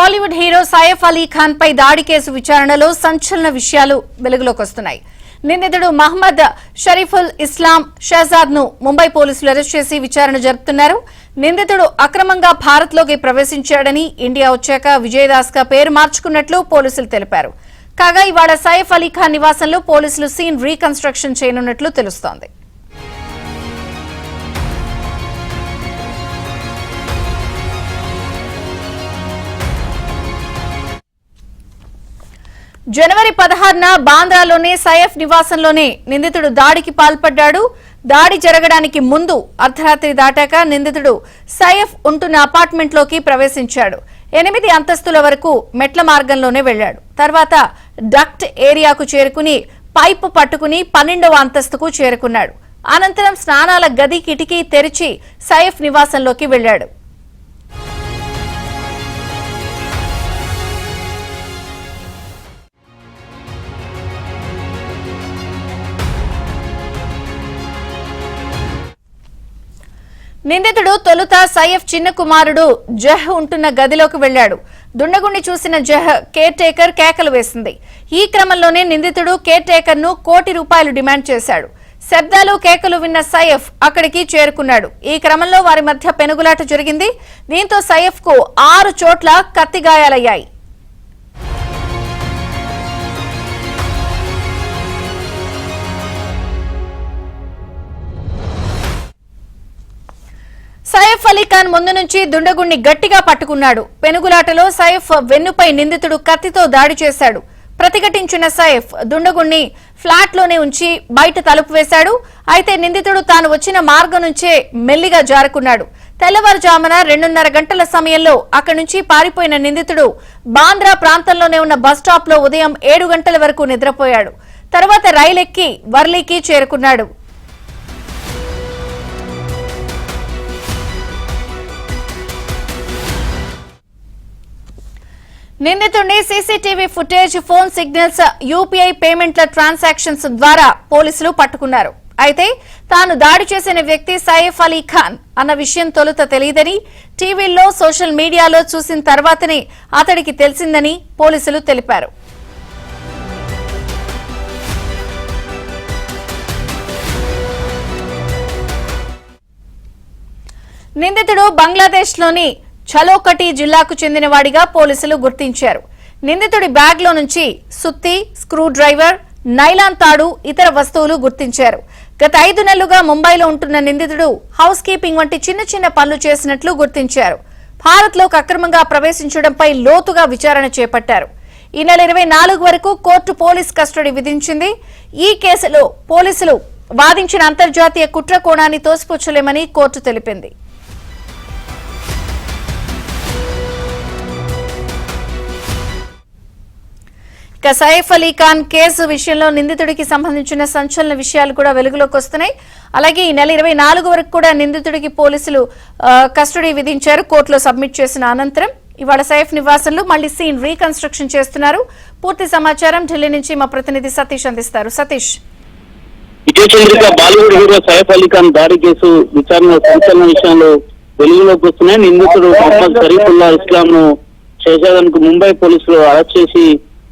Bollywood hero Saif Ali Khan పై దాడి case విచారణలో సంచలన విషయాలు వెలుగులోకి వస్తున్నాయి. నిందితుడు మహమ్మద్ షరీఫుల్ ఇస్లాం షహజాద్ ను ముంబై పోలీసులు అరెస్ట్ చేసి విచారణ జరుపుతున్నారు. నిందితుడు అక్రమంగా భారత్ లోకి ప్రవేశించాడని, ఇండియా వచ్చాక విజయదాస్ గా పేరు మార్చుకున్నట్లు పోలీసులు తెలిపారు. కాగా ఇవాళ సైఫ్ అలీ ఖాన్ నివాసంలో పోలీసులు సీన్ రీకన్స్ట్రక్షన్ చేయనున్నట్లు తెలుస్తోంది. జనవరి 16న బాంద్రాలోని సైఫ్ నివాసంలోనే నిందితుడు దాడికి పాల్పడ్డాడు. దాడి జరగడానికి ముందు అర్ధరాత్రి దాటాక నిందితుడు సైఫ్ ఉంటున్న అపార్ట్మెంట్లోకి ప్రవేశించాడు. 8 అంతస్తుల వరకు మెట్ల మార్గంలోనే వెళ్లాడు. తర్వాత డక్ట్ ఏరియాకు చేరుకుని పైపు పట్టుకుని 12వ అంతస్తుకు చేరుకున్నాడు. అనంతరం స్నానాల గది కిటికీ తెరిచి సైఫ్ నివాసంలోకి వెళ్లాడు. నిందితుడు తొలుత సైఫ్ చిన్న కుమారుడు జహ్ ఉంటున్న గదిలోకి వెళ్లాడు. దుండగుణ్ణి చూసిన జహ్ కేర్ టేకర్ కేకలు వేసింది. ఈ క్రమంలోనే నిందితుడు కేర్ టేకర్ ను ₹1 కోటి డిమాండ్ చేశాడు. శబ్దాలు కేకలు విన్న సైఫ్ అక్కడికి చేరుకున్నాడు. ఈ క్రమంలో వారి మధ్య పెనుగులాట జరిగింది. దీంతో సైఫ్ కు 6 చోట్ల కత్తి గాయాలయ్యాయి. సైఫ్ అలీ ఖాన్ ముందు నుంచి దుండగుణ్ణి గట్టిగా పట్టుకున్నాడు. పెనుగులాటలో సైఫ్ వెన్నుపై నిందితుడు కత్తితో దాడి చేశాడు. ప్రతిఘటించిన సైఫ్ దుండగుణ్ణి ఫ్లాట్ లోనే ఉంచి బయట తలుపు వేశాడు. అయితే నిందితుడు తాను వచ్చిన మార్గం నుంచే మెల్లిగా జారుకున్నాడు. తెల్లవారుజామున 2:30 గంటల సమయంలో అక్కడి నుంచి పారిపోయిన నిందితుడు బాంద్రా ప్రాంతంలోనే ఉన్న బస్టాప్ లో ఉదయం 7 గంటల వరకు నిద్రపోయాడు. తర్వాత రైలెక్కి వర్లీకి చేరుకున్నాడు. నిందితుడిని CCTV footage, phone signals, UPI పేమెంట్ల ట్రాన్సాక్షన్స్ ద్వారా పోలీసులు పట్టుకున్నారు. అయితే తాను దాడి చేసిన వ్యక్తి సైఫ్ అలీ ఖాన్ అన్న విషయం తొలుత తెలియదని, టీవీల్లో సోషల్ మీడియాలో చూసిన తర్వాతనే అతడికి తెలిసిందని పోలీసులు తెలిపారు. నిందితుడు బంగ్లాదేశ్లోని ఛలోకటి జిల్లాకు చెందినవాడిగా పోలీసులు గుర్తించారు. నిందితుడి బ్యాగ్ లో నుంచి సుత్తి, స్క్రూ డ్రైవర్, నైలాన్ తాడు, ఇతర వస్తువులు గుర్తించారు. గత 5 నెలలుగా ముంబైలో ఉంటున్న నిందితుడు హౌస్ కీపింగ్ వంటి చిన్న చిన్న పనులు చేసినట్లు గుర్తించారు. భారత్ లోకి అక్రమంగా ప్రవేశించడంపై లోతుగా విచారణ చేపట్టారు. ఈ నెల 24 వరకు కోర్టు పోలీస్ కస్టడీ విధించింది. ఈ కేసులో పోలీసులు వాదించిన అంతర్జాతీయ కుట్ర కోణాన్ని తోసిపుచ్చలేమని కోర్టు తెలిపింది. సైఫ్ అలీ ఖాన్ కేసు విషయంలో నిందితుడికి సంబంధించిన సంచలన విషయాలు కూడా వెలుగులోకి వస్తున్నాయి. అలాగే ఈ నెల 24 వరకు కూడా నిందితుడికి పోలీసులు కస్టడీ విధించారు. కోర్టులో సబ్మిట్ చేసిన అనంతరం ఇవాళ సైఫ్ నివాసంలో మళ్లీ సీన్ రీకన్స్ట్రక్షన్ చేస్తున్నారు. పూర్తి సమాచారం ఢిల్లీ నుంచి మా ప్రతినిధి సతీష్ అందిస్తారు. సతీష్, బాలీవుడ్ హీరో సైఫ్ అలీ ఖాన్ దాడి కేసు విచారణ సంచలన విషయంలో వెలుగులోకి వస్తున్నాయి. నిందితుడు మహమ్మద్ షరీఫుల్లా ఇస్లాం ను షహజాద్ ముంబై పోలీసులు అరెస్ట్ చేసి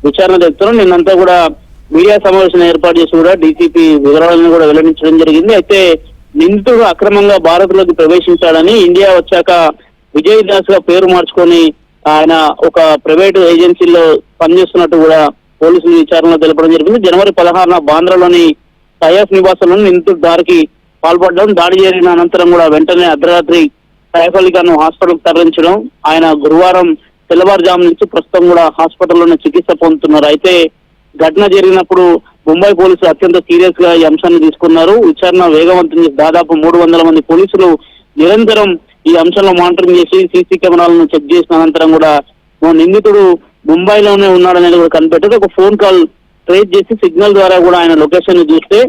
విచారణ జరుపుతున్నారు. నిన్నంతా కూడా మీడియా సమావేశం ఏర్పాటు చేసి కూడా డీసీపీ వివరాలను కూడా వెల్లడించడం జరిగింది. అయితే నిందితుడు అక్రమంగా భారత్ లోకి ప్రవేశించాడని, ఇండియా వచ్చాక విజయదాస్ గా పేరు మార్చుకొని ఆయన ఒక ప్రైవేటు ఏజెన్సీలో పనిచేస్తున్నట్టు కూడా పోలీసులు విచారణలో తెలపడం జరిగింది. జనవరి 16న బాంద్రాలోని సైఫ్ నివాసంలో నిందితుడు దాడికి పాల్పడడం, దాడి జరిగిన అనంతరం కూడా వెంటనే అర్ధరాత్రి సైఫ్ అలీ ఖాన్ హాస్పిటల్ తరలించడం, ఆయన గురువారం తెల్లవారుజాము నుంచి ప్రస్తుతం కూడా హాస్పిటల్లోనే చికిత్స పొందుతున్నారు. అయితే ఘటన జరిగినప్పుడు ముంబై పోలీసులు అత్యంత సీరియస్ గా ఈ అంశాన్ని తీసుకున్నారు. విచారణ వేగవంతం చేసి దాదాపు 300 మంది పోలీసులు నిరంతరం ఈ అంశంలో మానిటరింగ్ చేసి సీసీ కెమెరాలను చెక్ చేసిన అనంతరం కూడా నిందితుడు ముంబైలోనే ఉన్నాడనేది కూడా కనిపెట్టారు. ఒక ఫోన్ కాల్ ట్రేస్ చేసి సిగ్నల్ ద్వారా కూడా ఆయన లొకేషన్ ని చూస్తే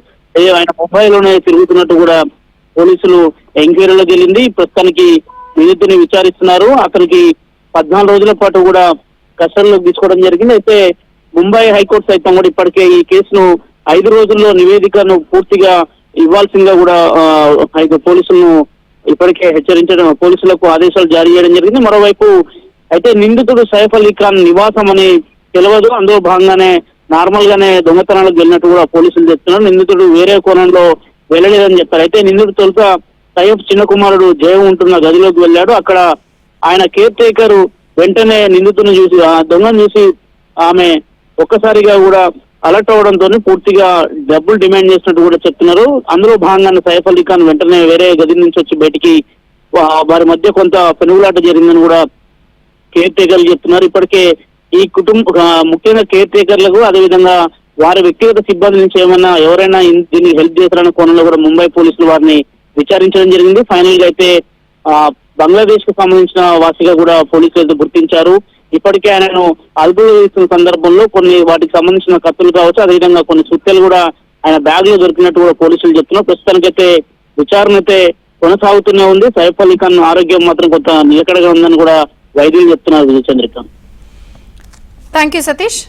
ఆయన ముంబైలోనే తిరుగుతున్నట్టు కూడా పోలీసులు ఎంక్వైరీలోకి వెళ్ళింది. ప్రస్తుతానికి నిందితుడిని విచారిస్తున్నారు. అతనికి 14 రోజుల పాటు కూడా కస్టడీలోకి తీసుకోవడం జరిగింది. అయితే ముంబై హైకోర్టు సైతం కూడా ఇప్పటికే ఈ కేసును 5 రోజుల్లో నివేదికను పూర్తిగా ఇవ్వాల్సిందిగా కూడా పోలీసులను ఇప్పటికే హెచ్చరించడం, పోలీసులకు ఆదేశాలు జారీ చేయడం జరిగింది. మరోవైపు అయితే నిందితుడు సైఫ్ అలీ ఖాన్ నివాసం అని తెలియదు. అందులో భాగంగానే నార్మల్ గానే దొంగతనాలకు వెళ్ళినట్టు కూడా పోలీసులు చెప్తున్నారు. నిందితుడు వేరే కోణంలో వెళ్ళలేదని చెప్పారు. అయితే నిందితుడు తొలుత సైఫ్ చిన్న కుమారుడు జయ ఉంటున్న గదిలోకి వెళ్ళాడు. అక్కడ ఆయన కేర్ టేకర్ వెంటనే నిందితుడిని చూసి ఆ దొంగను చూసి ఆమె ఒక్కసారిగా కూడా అలర్ట్ అవడంతో పూర్తిగా డబ్బులు డిమాండ్ చేసినట్టు కూడా చెప్తున్నారు. అందులో భాగంగానే సైఫ్ అలీ ఖాన్ వెంటనే వేరే గది నుంచి వచ్చి బయటికి వారి మధ్య కొంత పెనుగులాట జరిగిందని కూడా కేర్ టేకర్లు చెప్తున్నారు. ఇప్పటికే ఈ ముఖ్యంగా కేర్ టేకర్లకు అదేవిధంగా వారి వ్యక్తిగత సిబ్బంది నుంచి ఏమైనా ఎవరైనా దీనికి హెల్ప్ చేశారన్న కోణంలో కూడా ముంబై పోలీసులు వారిని విచారించడం జరిగింది. ఫైనల్ గా అయితే బంగ్లాదేశ్ కు సంబంధించిన వాసిగా కూడా పోలీసులు అయితే గుర్తించారు. ఇప్పటికే ఆయనను అదుపులో తీసుకున్న సందర్భంలో కొన్ని వాటికి సంబంధించిన కత్తులు కావచ్చు, అదేవిధంగా కొన్ని సుత్తెలు కూడా ఆయన బ్యాగ్ లో దొరికినట్టు కూడా పోలీసులు చెప్తున్నారు. ప్రస్తుతానికైతే విచారణ అయితే కొనసాగుతూనే ఉంది. సైఫ్ అలీ ఖాన్ ఆరోగ్యం మాత్రం కొంత నిలకడగా ఉందని కూడా వైద్యులు చెప్తున్నారు. Chandrika, thank you Satish.